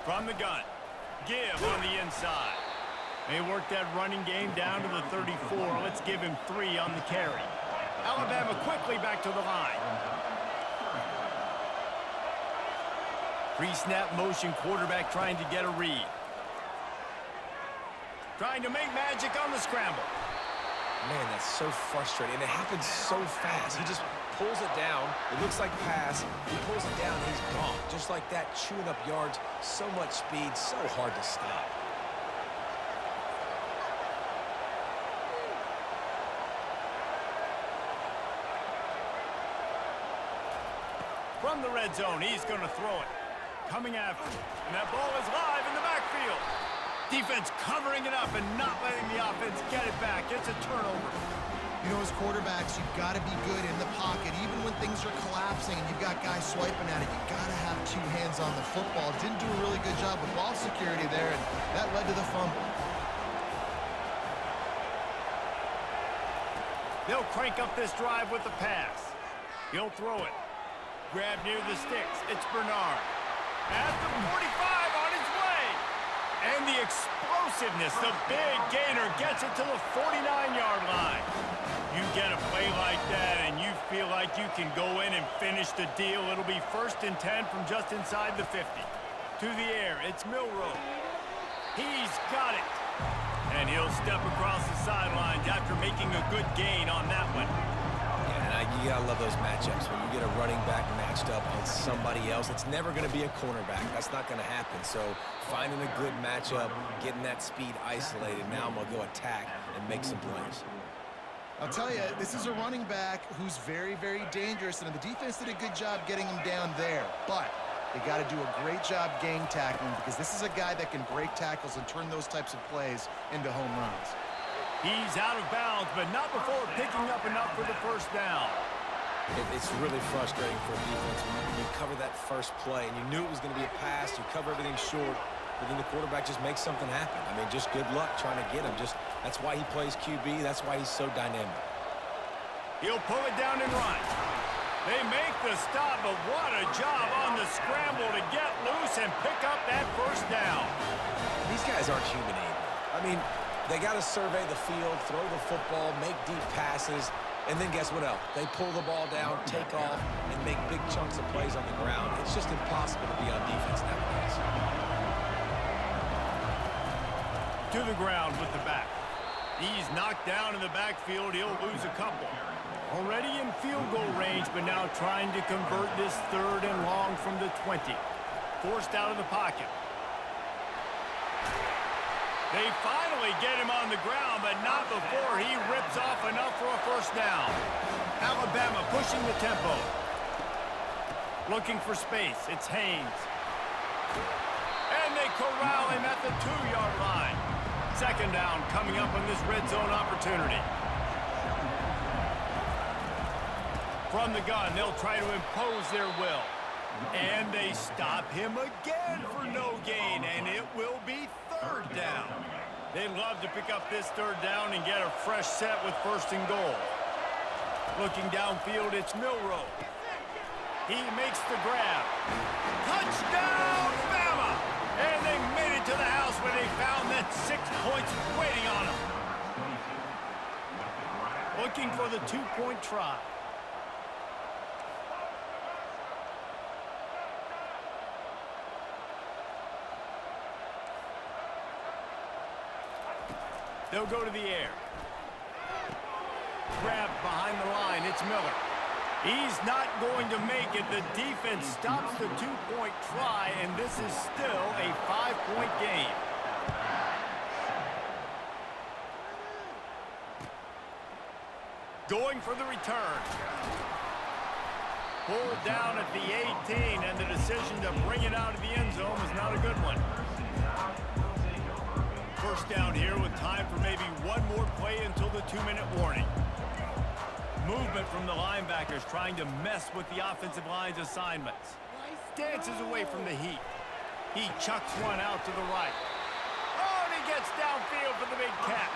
From the gun. Give on the inside. They work that running game down to the 34. Let's give him 3 on the carry. Alabama quickly back to the line. Pre-snap motion quarterback trying to get a read. Trying to make magic on the scramble. Man, that's so frustrating. And it happens so fast. He just pulls it down. It looks like pass. He pulls it down, and he's gone. Just like that, chewing up yards. So much speed, so hard to stop. From the red zone, he's going to throw it. Coming after him. And that ball is live in the backfield. Defense covering it up and not letting the offense get it back. It's a turnover. You know, as quarterbacks, you've got to be good in the pocket. Even when things are collapsing and you've got guys swiping at it, you've got to have 2 hands on the football. Didn't do a really good job with ball security there, and that led to the fumble. They'll crank up this drive with the pass. He'll throw it. Grab near the sticks. It's Bernard. At the 45 on his way. And the explosiveness, the big gainer gets it to the 49-yard line. You get a play like that and you feel like you can go in and finish the deal. It'll be 1st and 10 from just inside the 50. To the air, it's Milroe. He's got it. And he'll step across the sidelines after making a good gain on that one. You gotta love those matchups. When you get a running back matched up on somebody else, it's never gonna be a cornerback. That's not gonna happen. So finding a good matchup, getting that speed isolated, now I'm gonna go attack and make some plays. I'll tell you, this is a running back who's very, very dangerous, and the defense did a good job getting him down there. But they got to do a great job gang tackling, because this is a guy that can break tackles and turn those types of plays into home runs. He's out of bounds, but not before picking up enough for the 1st down. It's really frustrating for a defense when you cover that first play, and you knew it was going to be a pass, you cover everything short, but then the quarterback just makes something happen. I mean, just good luck trying to get him. That's why he plays QB. That's why he's so dynamic. He'll pull it down and run. They make the stop, but what a job on the scramble to get loose and pick up that 1st down. These guys aren't human either. I mean, they got to survey the field, throw the football, make deep passes, and then guess what else? They pull the ball down, take off, and make big chunks of plays on the ground. It's just impossible to be on defense nowadays. To the ground with the back. He's knocked down in the backfield. He'll lose a couple. Already in field goal range, but now trying to convert this 3rd and long from the 20. Forced out of the pocket. They finally get him on the ground, but not before he rips off enough for a 1st down. Alabama pushing the tempo. Looking for space. It's Haynes. And they corral him at the 2-yard line. 2nd down coming up on this red zone opportunity. From the gun, they'll try to impose their will. And they stop him again for no gain, and it will be 3rd down. They'd love to pick up this 3rd down and get a fresh set with 1st and goal. Looking downfield, it's Milroe. He makes the grab. Touchdown, Bama! And they made it to the house where they found that 6 points waiting on them. Looking for the 2-point try. They'll go to the air. Grab behind the line. It's Miller. He's not going to make it. The defense stops the 2-point try, and this is still a 5-point game. Going for the return. Pulled down at the 18, and the decision to bring it out of the end zone was not a good one. 1st down here with time for maybe one more play until the 2-minute warning. Movement from the linebackers trying to mess with the offensive line's assignments. Dances away from the heat. He chucks one out to the right. Oh, and he gets downfield for the big catch.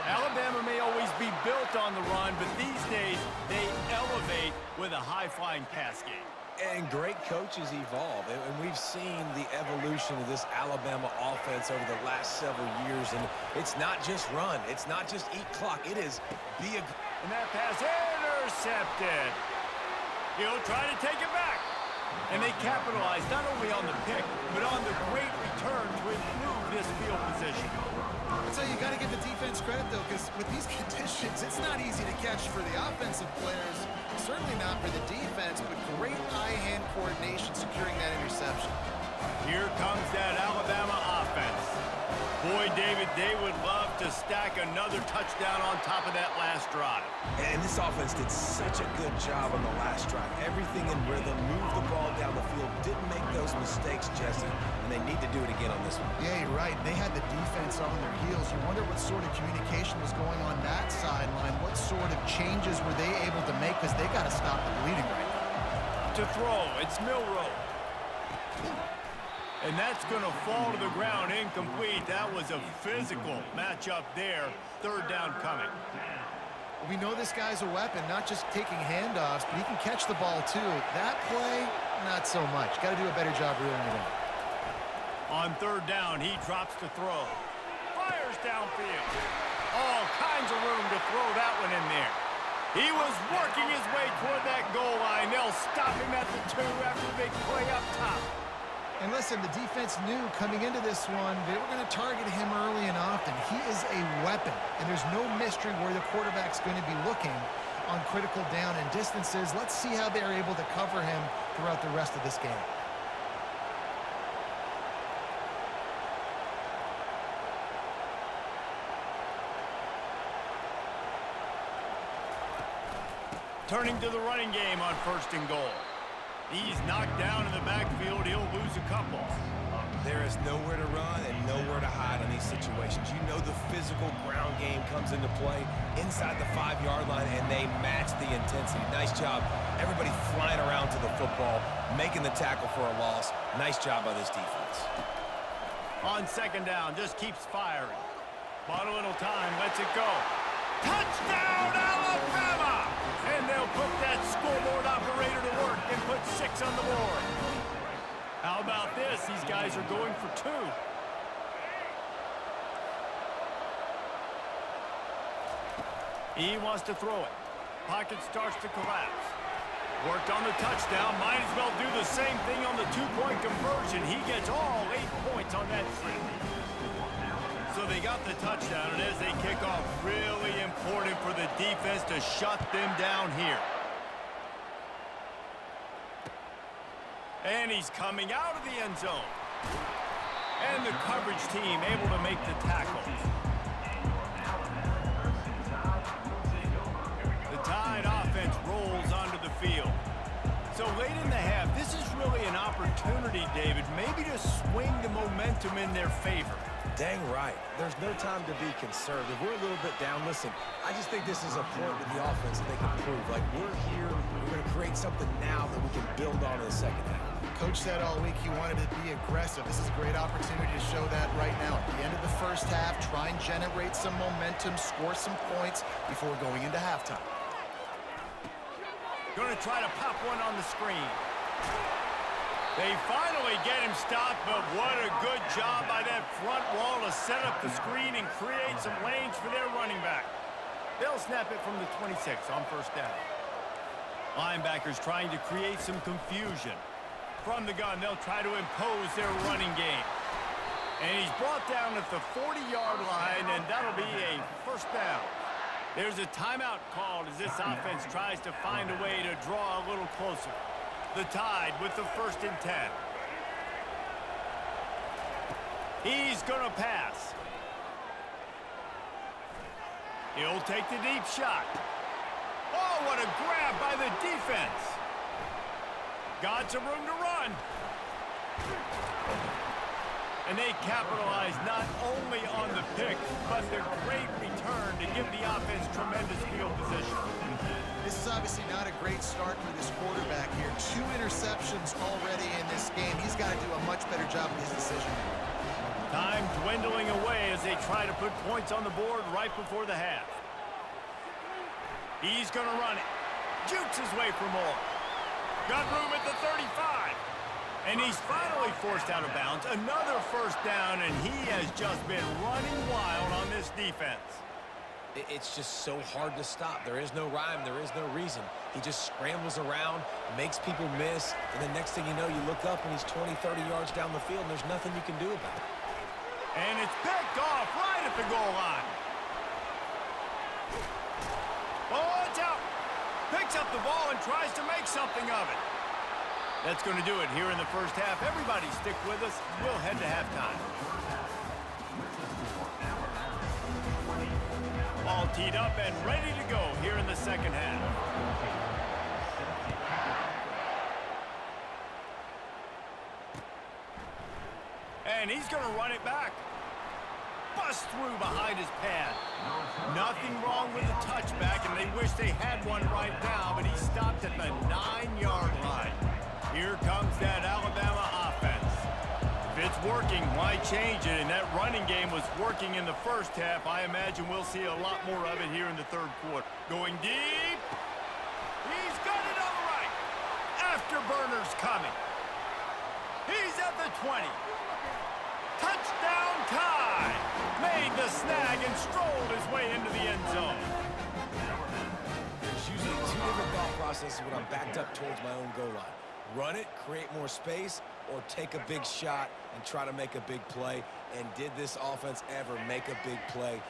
Alabama may always be built on the run, but these days they elevate with a high-flying pass game. And great coaches evolve, and we've seen the evolution of this Alabama offense over the last several years, and it's not just run. It's not just eat clock. It is be a... And that pass intercepted. He'll try to take it back. And they capitalize not only on the pick, but on the great return to improve this field position. So you got to give the defense credit, though, because with these conditions, it's not easy to catch for the offensive players. Certainly not for the defense, but great eye-hand coordination securing that interception. Here comes that Alabama offense. Boy, David, they would love to stack another touchdown on top of that last drive. And this offense did such a good job on the last drive. Everything in rhythm, moved the ball down the field, didn't make those mistakes, Jesse, and they need to do it again on this one. Yeah, you're right. They had the defense on their heels. You wonder what sort of communication was going on that sideline. What sort of changes were they able to make, because they got to stop the bleeding right now. To throw, it's Milroe. And that's going to fall to the ground incomplete. That was a physical matchup there. Third down coming. We know this guy's a weapon, not just taking handoffs, but he can catch the ball too. That play, not so much. Got to do a better job reeling it in. On third down, he drops to throw. Fires downfield. All kinds of room to throw that one in there. He was working his way toward that goal line. They'll stop him at the 2 after the big play up top. And listen, the defense knew coming into this one, they were going to target him early and often. He is a weapon, and there's no mystery where the quarterback's going to be looking on critical down and distances. Let's see how they're able to cover him throughout the rest of this game. Turning to the running game on 1st and goal. He's knocked down in the backfield. He'll lose a couple. There is nowhere to run and nowhere to hide in these situations. You know the physical ground game comes into play inside the 5-yard line, and they match the intensity. Nice job. Everybody flying around to the football, making the tackle for a loss. Nice job by this defense. On 2nd down, just keeps firing. Bought a little time, lets it go. Touchdown, Alabama! And they'll put that scoreboard operator to work and put 6 on the board. How about this? These guys are going for 2. He wants to throw it. Pocket starts to collapse. Worked on the touchdown. Might as well do the same thing on the 2-point conversion. He gets all 8 points on that trip. So they got the touchdown, and as they kick off, really important for the defense to shut them down here. And he's coming out of the end zone. And the coverage team able to make the tackle. The Tide offense rolls onto the field. So late in the half, this is really an opportunity, David, maybe to swing the momentum in their favor. Dang right. There's no time to be concerned. If we're a little bit down, listen, I just think this is a point with the offense that they can prove. Like, we're here, we're going to create something now that we can build on in the second half. Coach said all week he wanted to be aggressive. This is a great opportunity to show that right now. At the end of the first half, try and generate some momentum, score some points before going into halftime. Going to try to pop one on the screen. They finally get him stopped, but what a good job by that front wall to set up the screen and create some lanes for their running back. They'll snap it from the 26 on 1st down. Linebackers trying to create some confusion. From the gun, they'll try to impose their running game. And he's brought down at the 40-yard line, and that'll be a 1st down. There's a timeout called as this offense tries to find a way to draw a little closer. The Tide with the 1st and 10. He's going to pass. He'll take the deep shot. Oh, what a grab by the defense. Got some room to run. And they capitalize not only on the pick, but the great return to give the offense tremendous field position. This is obviously not a great start for this quarterback here. 2 interceptions already in this game. He's got to do a much better job with his decision making. Time dwindling away as they try to put points on the board right before the half. He's going to run it. Jukes his way for more. Got room at the 35. And he's finally forced out of bounds. Another first down, and he has just been running wild on this defense. It's just so hard to stop. There is no rhyme. There is no reason. He just scrambles around, makes people miss, and the next thing you know, you look up and he's 20, 30 yards down the field, and there's nothing you can do about it. And it's picked off right at the goal line. Oh, it's out. Picks up the ball and tries to make something of it. That's going to do it here in the first half. Everybody stick with us. We'll head to halftime. All teed up and ready to go here in the second half. And he's going to run it back. Bust through behind his pad. Nothing wrong with the touchback, and they wish they had one right now, but he stopped at the 9-yard line. Here comes that Alabama offense. If it's working, why change it? And that running game was working in the first half. I imagine we'll see a lot more of it here in the third quarter. Going deep. He's got it on the right. Afterburner's coming. He's at the 20. Touchdown tie. Made the snag and strolled his way into the end zone. There's usually two different thought processes when I'm backed up towards my own goal line. Run it, create more space, or take a big shot and try to make a big play. And did this offense ever make a big play?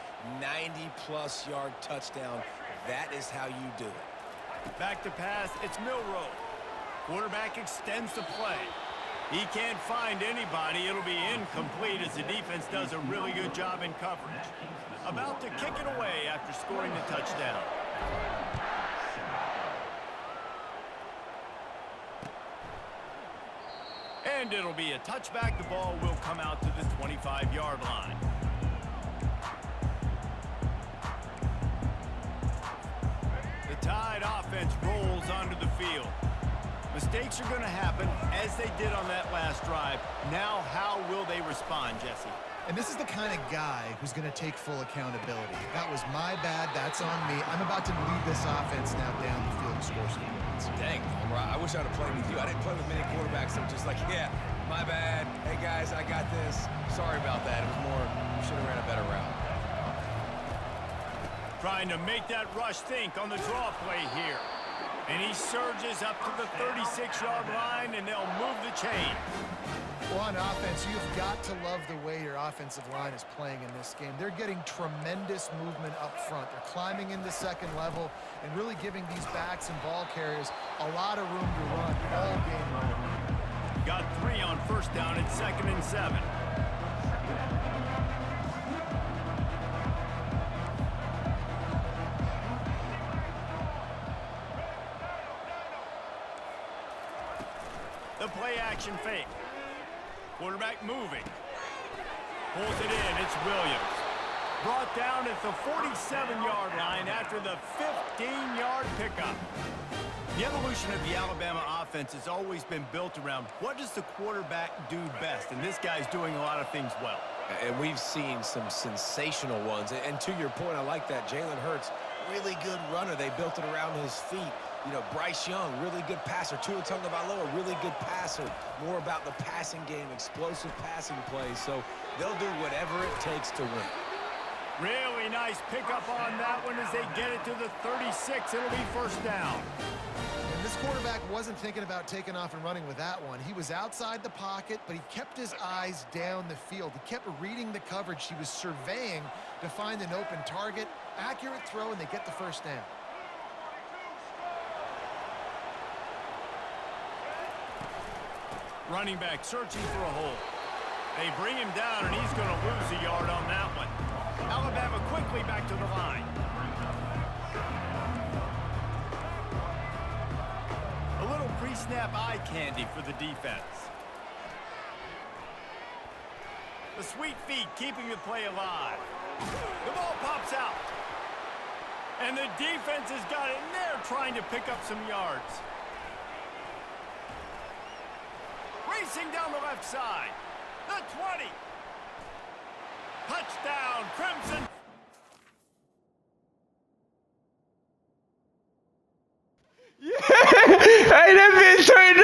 90-plus yard touchdown. That is how you do it. Back to pass, it's Milroe. Quarterback extends the play. He can't find anybody. It'll be incomplete as the defense does a really good job in coverage. About to kick it away after scoring the touchdown. And it'll be a touchback. The ball will come out to the 25-yard line. The Tide offense rolls onto the field. Mistakes are going to happen, as they did on that last drive. Now, how will they respond, Jesse? And this is the kind of guy who's going to take full accountability. That was my bad. That's on me. I'm about to lead this offense now down the field and score some points. Dang, I wish I'd have played with you. I didn't play with many quarterbacks that were just like, yeah, my bad. Hey, guys, I got this. Sorry about that. It was more, you should have ran a better route. Trying to make that rush think on the draw play here. And he surges up to the 36-yard line, and they'll move the chain. Well, on offense, you've got to love the way your offensive line is playing in this game. They're getting tremendous movement up front. They're climbing into second level and really giving these backs and ball carriers a lot of room to run all game long. Got 3 on first down at 2nd and 7. The play action fake. Quarterback moving. Pulls it in. It's Williams. Brought down at the 47-yard line after the 15-yard pickup. The evolution of the Alabama offense has always been built around what does the quarterback do best, and this guy's doing a lot of things well. And we've seen some sensational ones. And to your point, I like that. Jalen Hurts, really good runner. They built it around his feet. You know, Bryce Young, really good passer. Tua Tagovailoa, really good passer. More about the passing game, explosive passing plays. So they'll do whatever it takes to win. Really nice pickup on that one as they get it to the 36. It'll be first down. And this quarterback wasn't thinking about taking off and running with that one. He was outside the pocket, but he kept his eyes down the field. He kept reading the coverage. He was surveying to find an open target. Accurate throw, and they get the first down. Running back searching for a hole. They bring him down, and he's going to lose a yard on that one. Alabama quickly back to the line. A little pre-snap eye candy for the defense. The sweet feet keeping the play alive. The ball pops out. And the defense has got it in there trying to pick up some yards. Racing down the left side. The 20. Touchdown, Crimson.